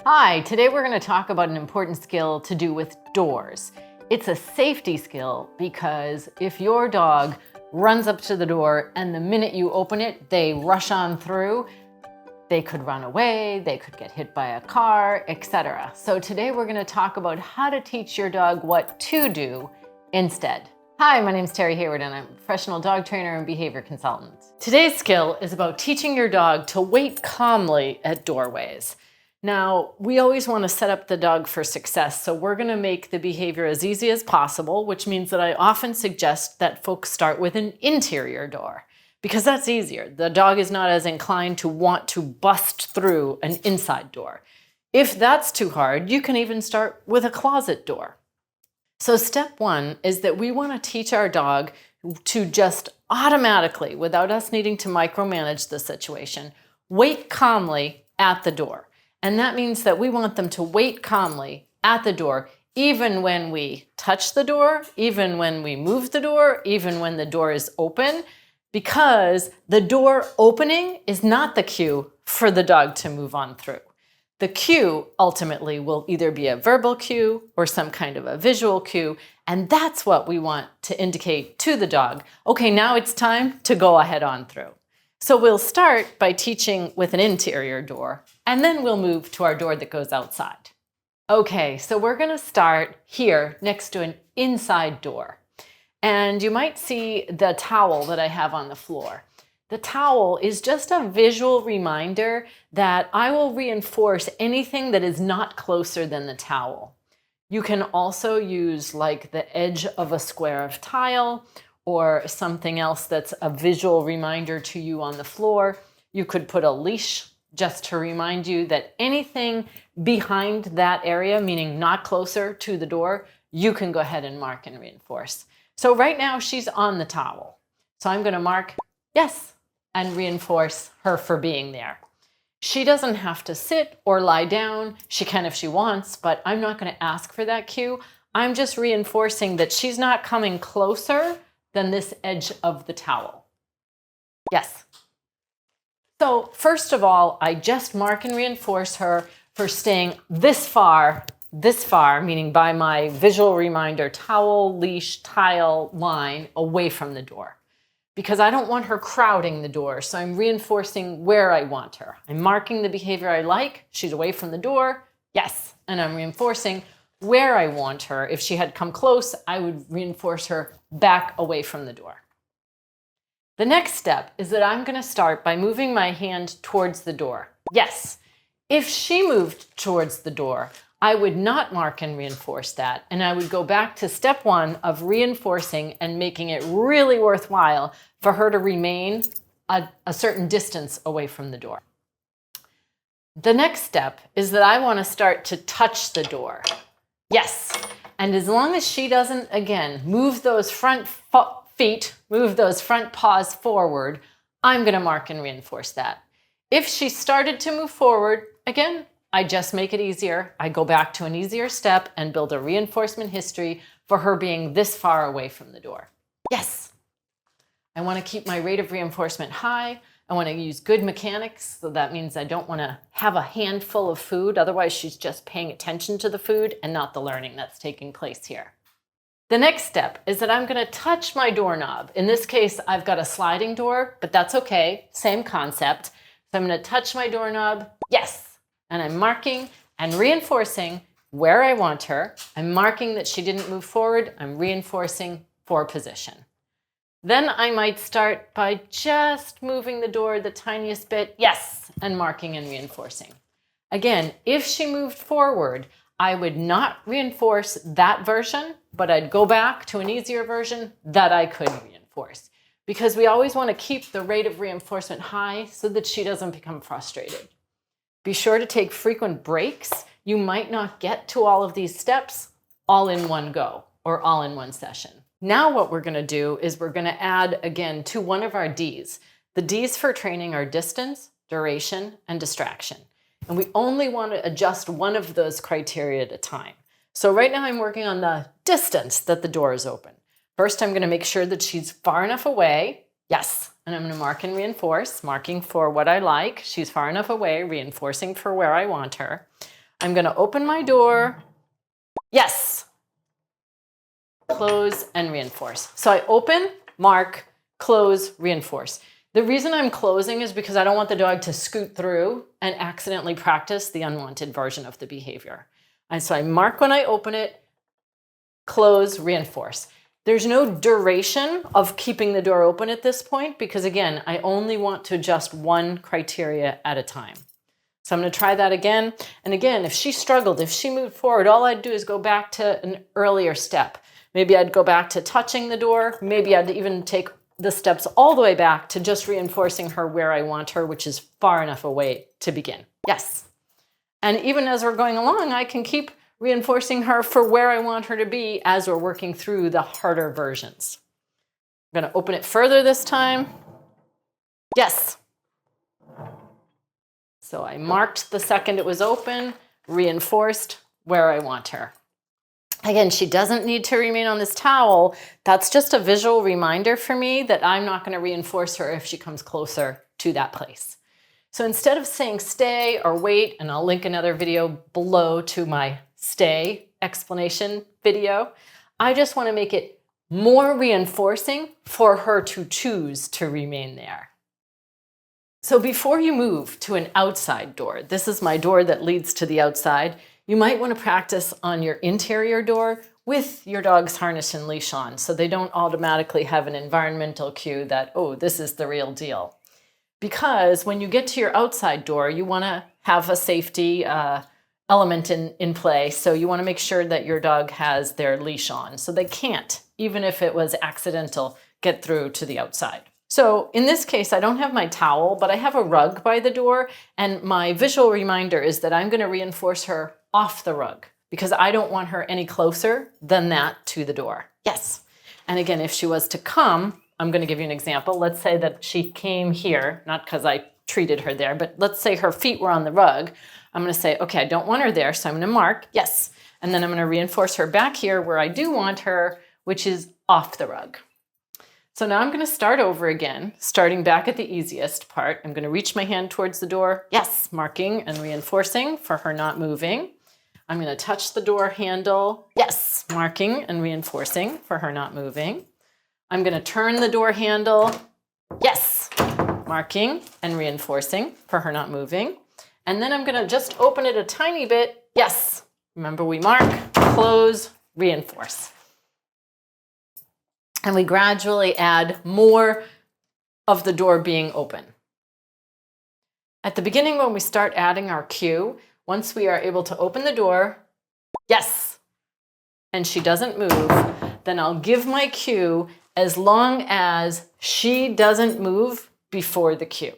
Hi, today we're going to talk about an important skill to do with doors. It's a safety skill because if your dog runs up to the door and the minute you open it, they rush on through, they could run away, they could get hit by a car, etc. So today we're going to talk about how to teach your dog what to do instead. Hi, my name is Terrie Hayward and I'm a professional dog trainer and behavior consultant. Today's skill is about teaching your dog to wait calmly at doorways. Now, we always want to set up the dog for success, so we're going to make the behavior as easy as possible, which means that I often suggest that folks start with an interior door, because that's easier. The dog is not as inclined to want to bust through an inside door. If that's too hard, you can even start with a closet door. So step one is that we want to teach our dog to just automatically, without us needing to micromanage the situation, wait calmly at the door. And that means that we want them to wait calmly at the door, even when we touch the door, even when we move the door, even when the door is open, because the door opening is not the cue for the dog to move on through. The cue ultimately will either be a verbal cue or some kind of a visual cue, and that's what we want to indicate to the dog. Okay, now it's time to go ahead on through. So we'll start by teaching with an interior door, and then we'll move to our door that goes outside. Okay, so we're going to start here next to an inside door. And you might see the towel that I have on the floor. The towel is just a visual reminder that I will reinforce anything that is not closer than the towel. You can also use like the edge of a square of tile or something else that's a visual reminder to you on the floor. You could put a leash just to remind you that anything behind that area, meaning not closer to the door, you can go ahead and mark and reinforce. So right now she's on the towel. So I'm going to mark yes and reinforce her for being there. She doesn't have to sit or lie down. She can if she wants, but I'm not going to ask for that cue. I'm just reinforcing that she's not coming closer than this edge of the towel. Yes. So first of all, I just mark and reinforce her for staying this far, meaning by my visual reminder, towel, leash, tile, line, away from the door. Because I don't want her crowding the door, so I'm reinforcing where I want her. I'm marking the behavior I like. She's away from the door. Yes. And I'm reinforcing where I want her. If she had come close, I would reinforce her back away from the door. The next step is that I'm going to start by moving my hand towards the door. Yes. If she moved towards the door, I would not mark and reinforce that, and I would go back to step one of reinforcing and making it really worthwhile for her to remain a certain distance away from the door. The next step is that I want to start to touch the door. Yes, and as long as she doesn't, again, move those front feet, move those front paws forward, I'm going to mark and reinforce that. If she started to move forward, again, I just make it easier. I go back to an easier step and build a reinforcement history for her being this far away from the door. Yes. I want to keep my rate of reinforcement high. I want to use good mechanics. So that means I don't want to have a handful of food. Otherwise, she's just paying attention to the food and not the learning that's taking place here. The next step is that I'm going to touch my doorknob. In this case, I've got a sliding door, but that's okay. Same concept. So I'm going to touch my doorknob. Yes. And I'm marking and reinforcing where I want her. I'm marking that she didn't move forward. I'm reinforcing for position. Then I might start by just moving the door the tiniest bit. Yes, and marking and reinforcing. Again, if she moved forward, I would not reinforce that version, but I'd go back to an easier version that I could reinforce. Because we always want to keep the rate of reinforcement high so that she doesn't become frustrated. Be sure to take frequent breaks. You might not get to all of these steps all in one go or all in one session. Now what we're going to do is we're going to add again to one of our Ds. The Ds for training are distance, duration, and distraction. And we only want to adjust one of those criteria at a time. So right now I'm working on the distance that the door is open. First, I'm going to make sure that she's far enough away. Yes. And I'm going to mark and reinforce, marking for what I like. She's far enough away, reinforcing for where I want her. I'm going to open my door. Yes. Close and reinforce. So I open, mark, close, reinforce. The reason I'm closing is because I don't want the dog to scoot through and accidentally practice the unwanted version of the behavior. And so I mark when I open it, close, reinforce. There's no duration of keeping the door open at this point because, again, I only want to adjust one criteria at a time. So I'm going to try that again. And again, if she struggled, if she moved forward, all I'd do is go back to an earlier step. Maybe I'd go back to touching the door. Maybe I'd even take the steps all the way back to just reinforcing her where I want her, which is far enough away to begin. Yes. And even as we're going along, I can keep reinforcing her for where I want her to be as we're working through the harder versions. I'm going to open it further this time. Yes. So I marked the second it was open, reinforced where I want her. Again, she doesn't need to remain on this towel. That's just a visual reminder for me that I'm not going to reinforce her if she comes closer to that place. So instead of saying stay or wait, and I'll link another video below to my stay explanation video, I just want to make it more reinforcing for her to choose to remain there. So before you move to an outside door, this is my door that leads to the outside, you might want to practice on your interior door with your dog's harness and leash on so they don't automatically have an environmental cue that, oh, this is the real deal. Because when you get to your outside door, you want to have a safety element in play. So you want to make sure that your dog has their leash on so they can't, even if it was accidental, get through to the outside. So in this case, I don't have my towel, but I have a rug by the door. And my visual reminder is that I'm going to reinforce her off the rug because I don't want her any closer than that to the door. Yes. And again, if she was to come, I'm going to give you an example. Let's say that she came here, not because I treated her there, but let's say her feet were on the rug. I'm going to say, okay, I don't want her there. So I'm going to mark, yes. And then I'm going to reinforce her back here where I do want her, which is off the rug. So now I'm going to start over again, starting back at the easiest part. I'm going to reach my hand towards the door. Yes, marking and reinforcing for her not moving. I'm going to touch the door handle. Yes, marking and reinforcing for her not moving. I'm going to turn the door handle. Yes, marking and reinforcing for her not moving. And then I'm going to just open it a tiny bit. Yes, remember we mark, close, reinforce. And we gradually add more of the door being open. At the beginning, when we start adding our cue, once we are able to open the door, yes, and she doesn't move, then I'll give my cue as long as she doesn't move before the cue.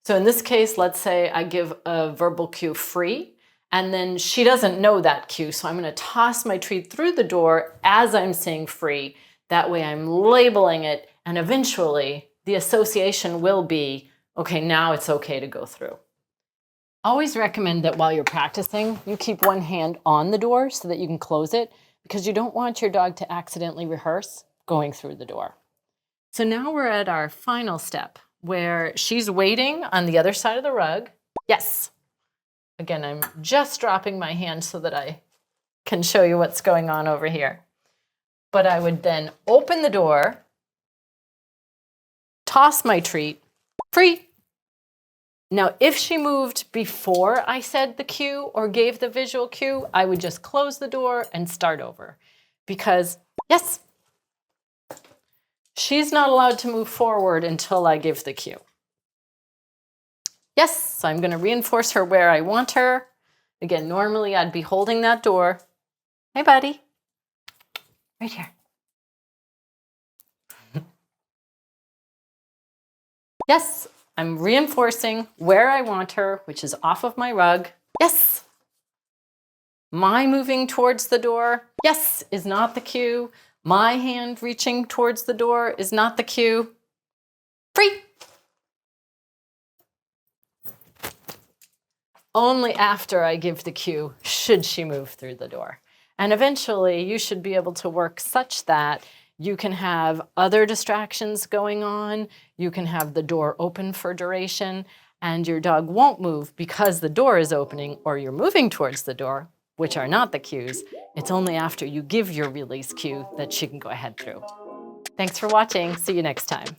So in this case, let's say I give a verbal cue free, and then she doesn't know that cue. So I'm going to toss my treat through the door as I'm saying free. That way I'm labeling it, and eventually the association will be, okay, now it's okay to go through. Always recommend that while you're practicing, you keep one hand on the door so that you can close it because you don't want your dog to accidentally rehearse going through the door. So now we're at our final step where she's waiting on the other side of the rug. Yes. Again, I'm just dropping my hand so that I can show you what's going on over here. But I would then open the door, toss my treat, free. Now, if she moved before I said the cue or gave the visual cue, I would just close the door and start over. Because, yes, she's not allowed to move forward until I give the cue. Yes, so I'm going to reinforce her where I want her. Again, normally I'd be holding that door. Hey, buddy. Right here. Yes, I'm reinforcing where I want her, which is off of my rug. Yes. My moving towards the door, yes, is not the cue. My hand reaching towards the door is not the cue. Free. Only after I give the cue should she move through the door. And eventually you should be able to work such that you can have other distractions going on. You can have the door open for duration. and your dog won't move because the door is opening or you're moving towards the door, which are not the cues, it's only after you give your release cue that she can go ahead through. Thanks for watching. See you next time.